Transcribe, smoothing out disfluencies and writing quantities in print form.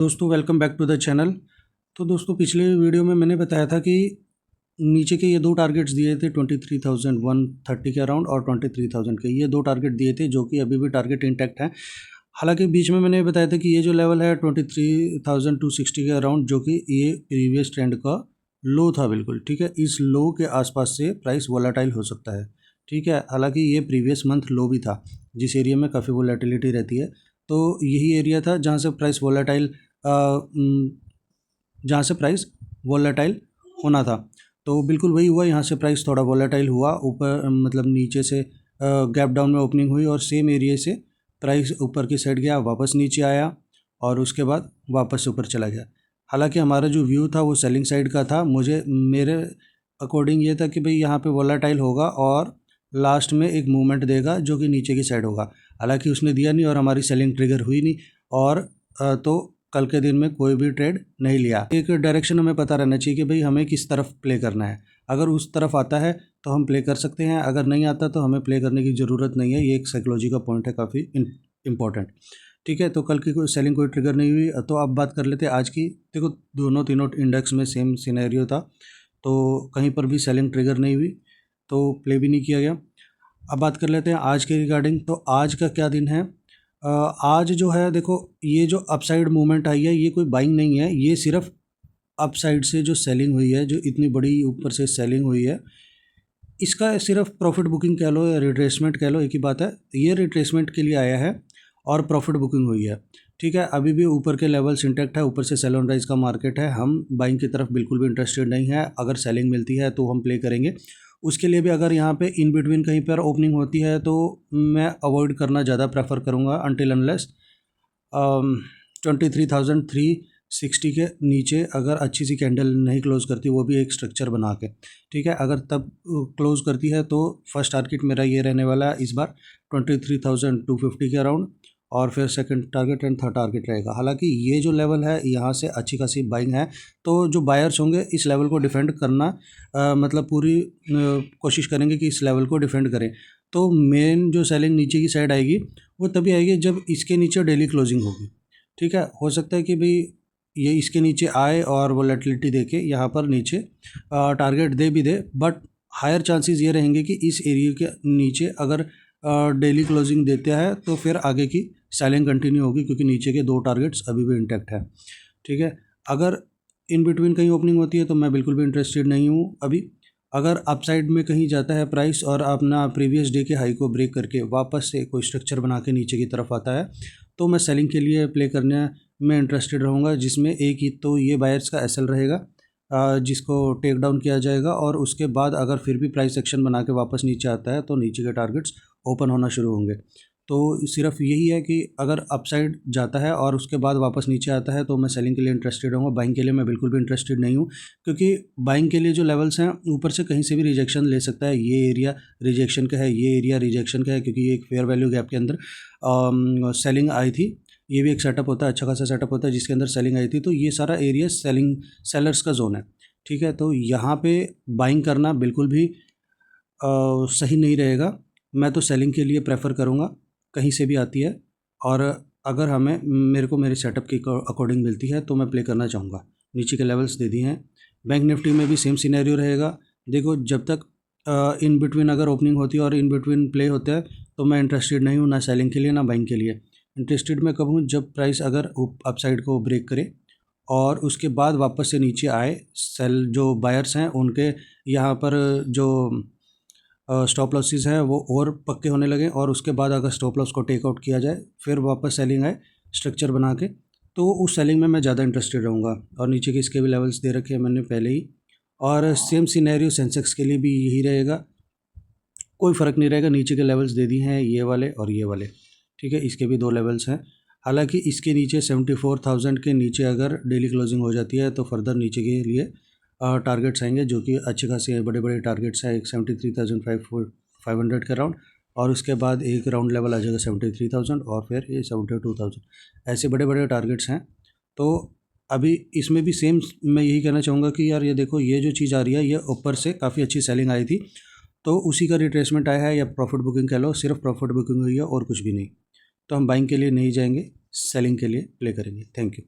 दोस्तों welcome back to the channel. तो दोस्तों पिछले वीडियो में मैंने बताया था कि नीचे के ये दो टारगेट्स दिए थे 23,130 के अराउंड और 23,000 के, ये दो टारगेट दिए थे जो कि अभी भी टारगेट इंटैक्ट है। हालांकि बीच में मैंने बताया था कि ये जो लेवल है 23,260 के अराउंड, जो कि ये प्रीवियस ट्रेंड का लो था बिल्कुल, ठीक है। इस लो के आसपास से प्राइस वोलेटाइल हो सकता है, ठीक है। हालांकि ये प्रीवियस मंथ लो भी था, जिस एरिया में काफ़ी वोलेटिलिटी रहती है। तो यही एरिया था जहाँ से प्राइस वोलेटाइल जहाँ से प्राइस वोलेटाइल होना था। तो बिल्कुल वही हुआ, यहाँ से प्राइस थोड़ा वोलेटाइल हुआ, ऊपर मतलब नीचे से गैप डाउन में ओपनिंग हुई और सेम एरिया से प्राइस ऊपर की साइड गया, वापस नीचे आया और उसके बाद वापस ऊपर चला गया। हालांकि हमारा जो व्यू था वो सेलिंग साइड का था। मेरे अकॉर्डिंग ये था कि भाई यहाँ पे वोलेटाइल होगा और लास्ट में एक मूवमेंट देगा जो कि नीचे की साइड होगा। हालांकि उसने दिया नहीं और हमारी सेलिंग ट्रिगर हुई नहीं, और तो कल के दिन में कोई भी ट्रेड नहीं लिया। एक डायरेक्शन हमें पता रहना चाहिए कि भाई हमें किस तरफ प्ले करना है। अगर उस तरफ आता है तो हम प्ले कर सकते हैं, अगर नहीं आता तो हमें प्ले करने की ज़रूरत नहीं है। ये एक साइकोलॉजी का पॉइंट है, काफ़ी इंपॉर्टेंट, ठीक है। तो कल की कोई सेलिंग कोई ट्रिगर नहीं हुई। तो अब बात कर लेते हैं आज की। देखो दोनों तीनों इंडेक्स में सेम सिनेरियो था, तो कहीं पर भी सेलिंग ट्रिगर नहीं हुई, तो प्ले भी नहीं किया गया। अब बात कर लेते हैं आज के रिगार्डिंग। तो आज का क्या दिन है? आज जो है देखो, ये जो अपसाइड मूवमेंट आई है ये कोई बाइंग नहीं है, ये सिर्फ अपसाइड से जो सेलिंग हुई है, जो इतनी बड़ी ऊपर से सेलिंग हुई है, इसका सिर्फ प्रॉफिट बुकिंग कह लो या रिट्रेसमेंट कह लो, एक ही बात है। ये रिट्रेसमेंट के लिए आया है और प्रॉफिट बुकिंग हुई है, ठीक है। अभी भी ऊपर के लेवल्स इंटैक्ट है, ऊपर से सेल ऑन राइज का मार्केट है। हम बाइंग की तरफ बिल्कुल भी इंटरेस्टेड नहीं है। अगर सेलिंग मिलती है तो हम प्ले करेंगे। उसके लिए भी अगर यहाँ पे इन बिटवीन कहीं पर ओपनिंग होती है तो मैं अवॉइड करना ज़्यादा प्रेफर करूँगा अनटिल अनलेस 23,360 के नीचे अगर अच्छी सी कैंडल नहीं क्लोज करती, वो भी एक स्ट्रक्चर बना के, ठीक है। अगर तब क्लोज करती है तो फर्स्ट टारगेट मेरा ये रहने वाला है इस बार 23,250 के अराउंड, और फिर second target and third target रहेगा। हालांकि ये जो लेवल है यहाँ से अच्छी खासी बाइंग है, तो जो बायर्स होंगे इस लेवल को डिफेंड करना मतलब पूरी कोशिश करेंगे कि इस लेवल को डिफेंड करें। तो मेन जो सेलिंग नीचे की साइड आएगी वो तभी आएगी जब इसके नीचे डेली क्लोजिंग होगी, ठीक है। हो सकता है कि भाई ये इसके नीचे आए और वोलेटिलिटी देके यहाँ पर नीचे टारगेट दे भी दे, बट हायर चांसेस ये रहेंगे कि इस एरिया के नीचे अगर डेली क्लोजिंग देते हैं तो फिर आगे की सेलिंग कंटिन्यू होगी, क्योंकि नीचे के दो टारगेट्स अभी भी इंटैक्ट है, ठीक है। अगर इन बिटवीन कहीं ओपनिंग होती है तो मैं बिल्कुल भी इंटरेस्टेड नहीं हूँ अभी। अगर अपसाइड में कहीं जाता है प्राइस और अपना प्रीवियस डे के हाई को ब्रेक करके वापस से कोई स्ट्रक्चर बना के नीचे की तरफ आता है तो मैं सेलिंग के लिए प्ले करने में इंटरेस्टेड रहूँगा, जिसमें एक ही तो ये बायर्स का एसएल रहेगा जिसको टेक डाउन किया जाएगा, और उसके बाद अगर फिर भी प्राइस एक्शन बना के वापस नीचे आता है तो नीचे के टारगेट्स ओपन होना शुरू होंगे। तो सिर्फ यही है कि अगर अपसाइड जाता है और उसके बाद वापस नीचे आता है तो मैं सेलिंग के लिए इंटरेस्टेड रहूँगा। बाइंग के लिए मैं बिल्कुल भी इंटरेस्टेड नहीं हूँ, क्योंकि बाइंग के लिए जो लेवल्स हैं ऊपर से कहीं से भी रिजेक्शन ले सकता है। ये एरिया रिजेक्शन का है, ये एरिया रिजेक्शन का है, क्योंकि ये एक फेयर वैल्यू गैप के अंदर सेलिंग आई थी। ये भी एक सेटअप होता है, अच्छा खासा सेटअप होता है जिसके अंदर सेलिंग आई थी। तो ये सारा एरिया सेलर्स का जोन है, ठीक है। तो यहाँ पे बाइंग करना बिल्कुल भी सही नहीं रहेगा। मैं तो सेलिंग के लिए प्रेफर करूँगा, कहीं से भी आती है, और अगर मेरे को मेरे सेटअप के अकॉर्डिंग मिलती है तो मैं प्ले करना चाहूँगा। नीचे के लेवल्स दे दिए हैं। बैंक निफ्टी में भी सेम सिनेरियो रहेगा। देखो जब तक इन बिटवीन अगर ओपनिंग होती है और इन बिटवीन प्ले होता है तो मैं इंटरेस्टेड नहीं हूँ, ना सेलिंग के लिए ना बाइंग के लिए। इंटरेस्टेड मैं कब हूँ? जब प्राइस अगर अपसाइड को ब्रेक करे और उसके बाद वापस से नीचे आए, सेल जो बायर्स हैं उनके यहाँ पर जो स्टॉप लॉसेस हैं वो और पक्के होने लगे, और उसके बाद अगर स्टॉप लॉस को टेक आउट किया जाए फिर वापस सेलिंग आए स्ट्रक्चर बना के, तो उस सेलिंग में मैं ज़्यादा इंटरेस्टेड रहूँगा। और नीचे के इसके भी लेवल्स दे रखे हैं मैंने पहले ही, और सेम सिनेरियो सेंसेक्स के लिए भी यही रहेगा। कोई फ़र्क नहीं रहेगा, नीचे के लेवल्स दे दिए हैं ये वाले और ये वाले, ठीक है। इसके भी दो लेवल्स हैं। हालांकि इसके नीचे 74,000 के नीचे अगर डेली क्लोजिंग हो जाती है तो फर्दर नीचे के लिए टारगेट्स आएंगे, जो कि अच्छे खासे बड़े बड़े टारगेट्स हैं। एक 73,500 के राउंड, और उसके बाद एक राउंड लेवल आ जाएगा 73,000, और फिर ये 72,000, ऐसे बड़े बड़े टारगेट्स हैं। तो अभी इसमें भी सेम मैं यही कहना चाहूँगा कि यार ये देखो, ये जो चीज़ आ रही है ये ऊपर से काफ़ी अच्छी सेलिंग आई थी, तो उसी का रिट्रेसमेंट आया है, या प्रॉफिट बुकिंग कह लो, सिर्फ प्रॉफिट बुकिंग हुई है और कुछ भी नहीं। तो हम बाइंग के लिए नहीं जाएंगे, सेलिंग के लिए प्ले करेंगे। Thank you.